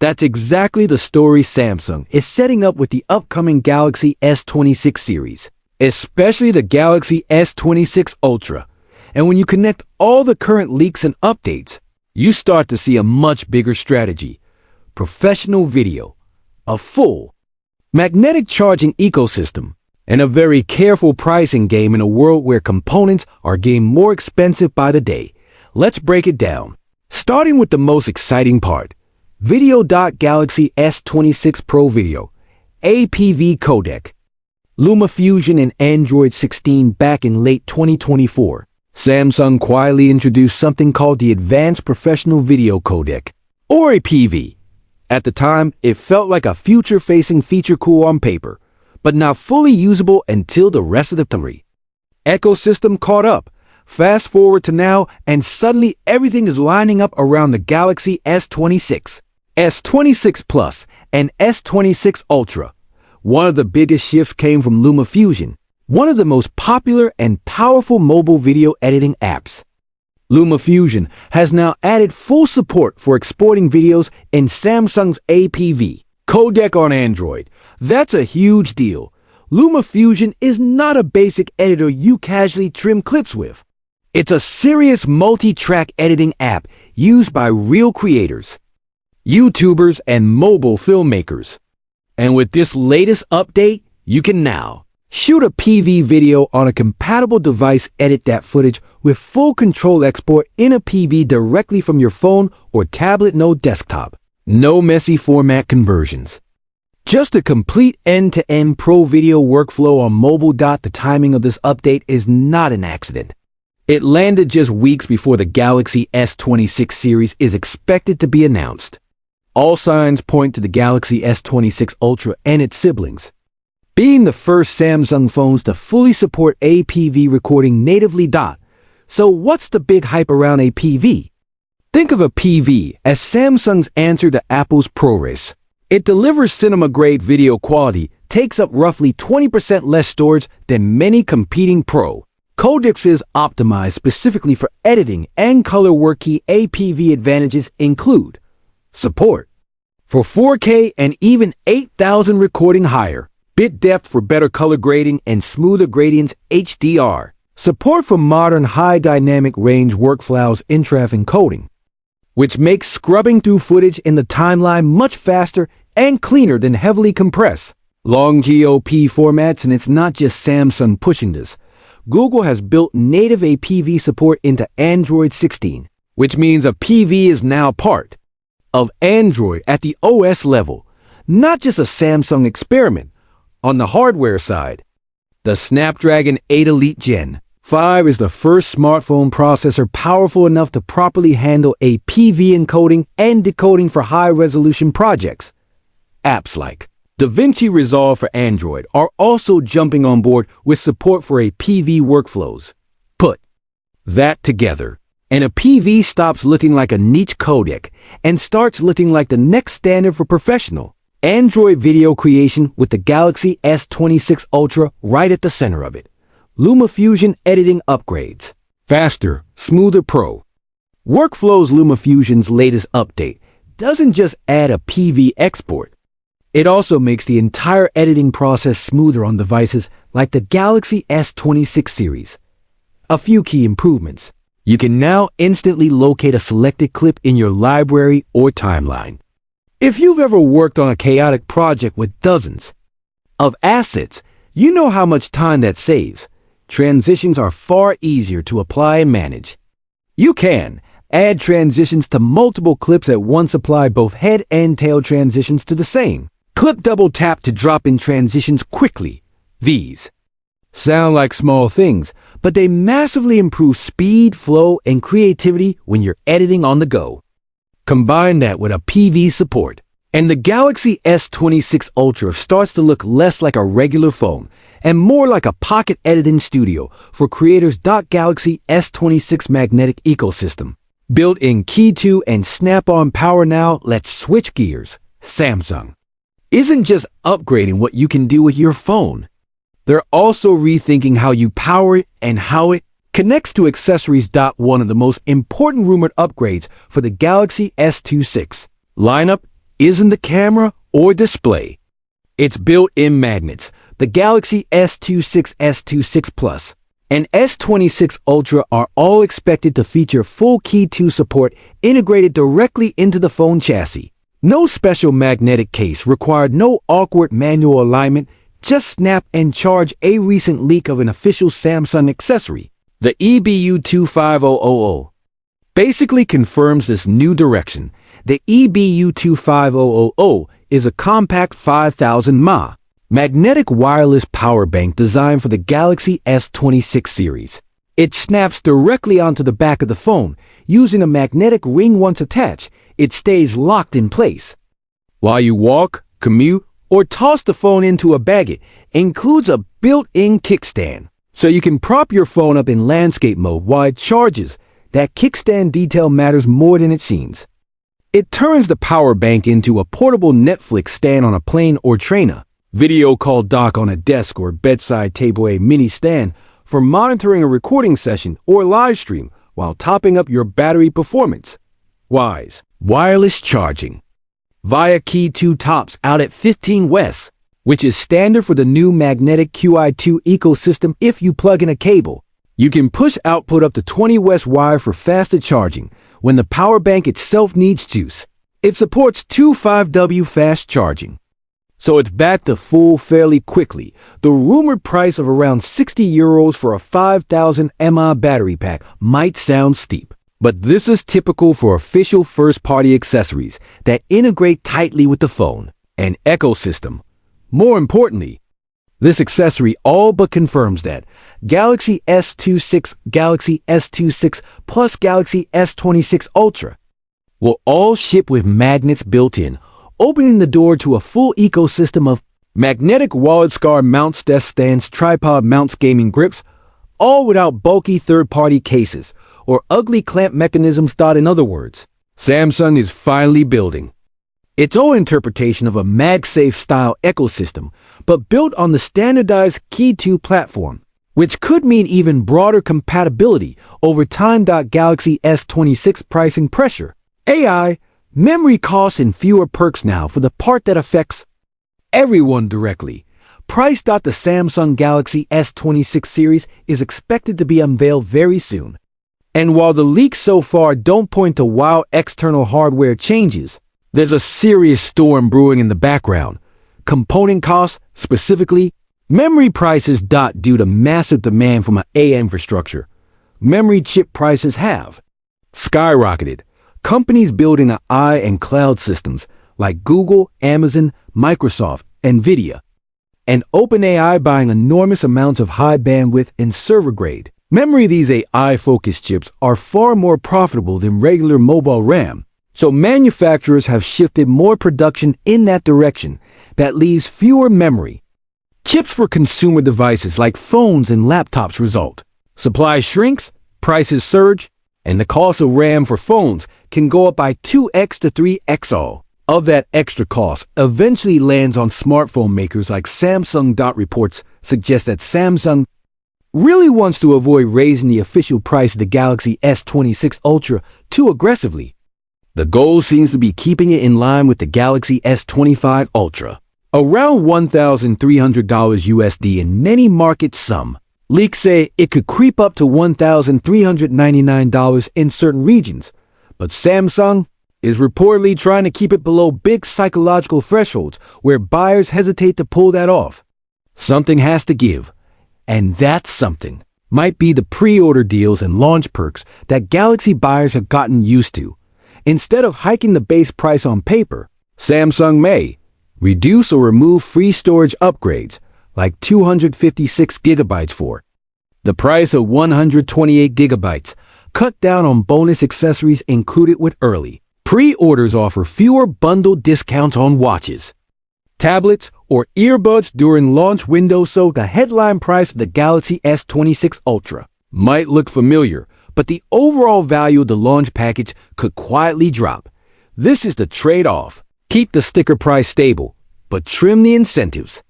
That's exactly the story Samsung is setting up with the upcoming Galaxy S26 series, especially the Galaxy S26 Ultra. And when you connect all the current leaks and updates, you start to see a much bigger strategy: professional video, a full magnetic charging ecosystem, and a very careful pricing game in a world where components are getting more expensive by the day. Let's break it down. Starting with the most exciting part: Galaxy S26 Pro Video, APV codec. LumaFusion and Android 16. Back in late 2024, Samsung quietly introduced something called the Advanced Professional Video Codec, or APV. At the time, it felt like a future-facing feature cool on paper, but not fully usable until the rest of the ecosystem caught up. Fast forward to now, and suddenly everything is lining up around the Galaxy S26, S26 Plus, and S26 Ultra. One of the biggest shifts came from LumaFusion, one of the most popular and powerful mobile video editing apps. LumaFusion has now added full support for exporting videos in Samsung's APV codec on Android. That's a huge deal. LumaFusion is not a basic editor you casually trim clips with. It's a serious multi-track editing app used by real creators, YouTubers, and mobile filmmakers. And with this latest update, you can now shoot a PV video on a compatible device, edit that footage with full control, export in a PV directly from your phone or tablet, no desktop. No messy format conversions. Just a complete end-to-end pro video workflow on mobile. The timing of this update is not an accident. It landed just weeks before the Galaxy S26 series is expected to be announced. All signs point to the Galaxy S26 Ultra and its siblings being the first Samsung phones to fully support APV recording natively. So what's the big hype around APV? Think of a PV as Samsung's answer to Apple's ProRes. It delivers cinema-grade video quality, takes up roughly 20% less storage than many competing pro codecs, is optimized specifically for editing and color work. Key APV advantages include support for 4K and even 8,000 recording, higher bit depth for better color grading and smoother gradients, HDR, support for modern high dynamic range workflows, in-trav encoding, which makes scrubbing through footage in the timeline much faster and cleaner than heavily compressed long GOP formats. And it's not just Samsung pushing this. Google has built native APV support into Android 16, which means a PV is now part of Android at the OS level, not just a Samsung experiment. On the hardware side, the Snapdragon 8 Elite Gen 5 is the first smartphone processor powerful enough to properly handle APV encoding and decoding for high-resolution projects. Apps like DaVinci Resolve for Android are also jumping on board with support for APV workflows. Put that together, and a PV stops looking like a niche codec and starts looking like the next standard for professional Android video creation, with the Galaxy S26 Ultra right at the center of it. LumaFusion editing upgrades. Faster, smoother pro workflows. LumaFusion's latest update doesn't just add a PV export. It also makes the entire editing process smoother on devices like the Galaxy S26 series. A few key improvements. You can now instantly locate a selected clip in your library or timeline. If you've ever worked on a chaotic project with dozens of assets, you know how much time that saves. Transitions are far easier to apply and manage. You can add transitions to multiple clips at once, apply both head and tail transitions to the same clip, double tap to drop in transitions quickly. These sound like small things, but they massively improve speed, flow, and creativity when you're editing on the go. Combine that with a PV support, and the Galaxy S26 Ultra starts to look less like a regular phone and more like a pocket editing studio for creators. Galaxy S26 magnetic ecosystem, built-in Key 2 and Snap-on power. Now let's switch gears. Samsung isn't just upgrading what you can do with your phone. They're also rethinking how you power it and how it connects to accessories. One of the most important rumored upgrades for the Galaxy S26 lineup isn't the camera or display. It's built-in magnets. The Galaxy S26, S26 Plus, and S26 Ultra are all expected to feature full Key 2 support integrated directly into the phone chassis. No special magnetic case required, no awkward manual alignment, just snap and charge. A recent leak of an official Samsung accessory, the EBU25000, basically confirms this new direction. The EBU25000 is a compact 5000 mAh magnetic wireless power bank designed for the Galaxy S26 series. It snaps directly onto the back of the phone. Using a magnetic ring once attached, it stays locked in place. While you walk, commute, or toss the phone into a bag, it includes a built-in kickstand, so you can prop your phone up in landscape mode while it charges. That kickstand detail matters more than it seems. It turns the power bank into a portable Netflix stand on a plane or trainer, video call dock on a desk or bedside table, a mini stand for monitoring a recording session or live stream while topping up your battery performance. Wireless charging via Key 2 tops out at 15 West, which is standard for the new magnetic QI2 ecosystem. If you plug in a cable, you can push output up to 20 West wire for faster charging when the power bank itself needs juice. It supports 2.5W fast charging, so it's back to full fairly quickly. The rumored price of around €60 for a 5000 mAh battery pack might sound steep, but this is typical for official first-party accessories that integrate tightly with the phone and ecosystem. More importantly, this accessory all but confirms that Galaxy S26, Galaxy S26 plus Galaxy S26 Ultra will all ship with magnets built in, opening the door to a full ecosystem of magnetic wallet scar mounts, desk stands, tripod mounts, gaming grips, all without bulky third-party cases or ugly clamp mechanisms. In other words, Samsung is finally building its own interpretation of a MagSafe-Style ecosystem, but built on the standardized Key 2 platform, which could mean even broader compatibility over time. Galaxy S26 pricing pressure, AI, memory costs, and fewer perks now for the part that affects everyone directly. Price. The Samsung Galaxy S26 series is expected to be unveiled very soon. And while the leaks so far don't point to wild external hardware changes, there's a serious storm brewing in the background. Component costs, specifically memory prices. Due to massive demand from an AI infrastructure, memory chip prices have skyrocketed. Companies building AI and cloud systems like Google, Amazon, Microsoft, NVIDIA, and OpenAI buying enormous amounts of high bandwidth and server-grade memory. These AI-focused chips are far more profitable than regular mobile RAM, so manufacturers have shifted more production in that direction. That leaves fewer memory chips for consumer devices like phones and laptops. Result: supply shrinks, prices surge, and the cost of RAM for phones can go up by 2x to 3x. All of that extra cost eventually lands on smartphone makers like Samsung. Reports suggest that Samsung really wants to avoid raising the official price of the Galaxy S26 Ultra too aggressively. The goal seems to be keeping it in line with the Galaxy S25 Ultra, around $1,300 USD in many markets. Some leaks say it could creep up to $1,399 in certain regions, but Samsung is reportedly trying to keep it below big psychological thresholds where buyers hesitate to pull that off. Something has to give, and that something might be the pre-order deals and launch perks that Galaxy buyers have gotten used to. Instead of hiking the base price on paper, Samsung may reduce or remove free storage upgrades like 256 gigabytes for the price of 128 gigabytes, cut down on bonus accessories included with early pre-orders, offer fewer bundle discounts on watches, tablets, or earbuds during launch window. So the headline price of the Galaxy S26 Ultra might look familiar, but the overall value of the launch package could quietly drop. This is the trade-off. Keep the sticker price stable, but trim the incentives.